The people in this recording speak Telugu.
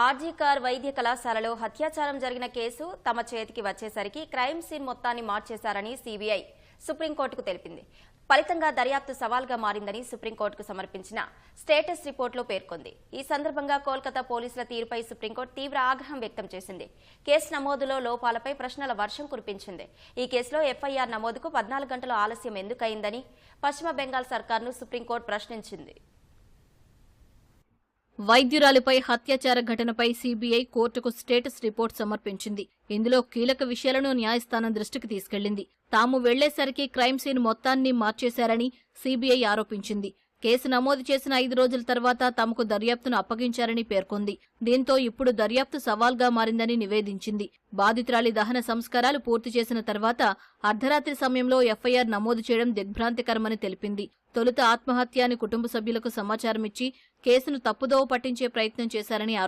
ఆర్జీకర్ వైద్య కళాశాలలో హత్యాచారం జరిగిన కేసు తమ చేతికి వచ్చేసరికి క్రైమ్ సీన్ మొత్తాన్ని మార్చేశారని సీబీఐ సుప్రీంకోర్టుకు తెలిపింది. ఫలితంగా దర్యాప్తు సవాల్గా మారిందని సుప్రీంకోర్టుకు సమర్పించిన స్టేటస్ రిపోర్టులో పేర్కొంది. ఈ సందర్భంగా కోల్కతా పోలీసుల తీరుపై సుప్రీంకోర్టు తీవ్ర ఆగ్రహం వ్యక్తం చేసింది. కేసు నమోదులో లోపాలపై ప్రశ్నల వర్షం కురిపించింది. ఈ కేసులో ఎఫ్ఐఆర్ నమోదుకు 14 గంటల ఆలస్యం ఎందుకయిందని పశ్చిమ బెంగాల్ సర్కార్ను సుప్రీంకోర్టు ప్రశ్నించింది. వైద్యురాలిపై హత్యాచార ఘటనపై సీబీఐ కోర్టుకు స్టేటస్ రిపోర్ట్ సమర్పించింది. ఇందులో కీలక విషయాలను న్యాయస్థానం దృష్టికి తీసుకెళ్లింది. తాము వెళ్లేసరికి క్రైమ్ సీన్ మొత్తాన్ని మార్చేశారని సీబీఐ ఆరోపించింది. కేసు నమోదు చేసిన 5 రోజుల తర్వాత తమకు దర్యాప్తును అప్పగించారని పేర్కొంది. దీంతో ఇప్పుడు దర్యాప్తు సవాల్గా మారిందని నివేదించింది. బాధితురాలి దహన సంస్కారాలు పూర్తి చేసిన తర్వాత అర్ధరాత్రి సమయంలో ఎఫ్ఐఆర్ నమోదు చేయడం దిగ్భ్రాంతికరమని తెలిపింది. తొలుత ఆత్మహత్య అని కుటుంబ సభ్యులకు సమాచారమిచ్చి కేసును తప్పుదోవ పట్టించే ప్రయత్నం చేశారని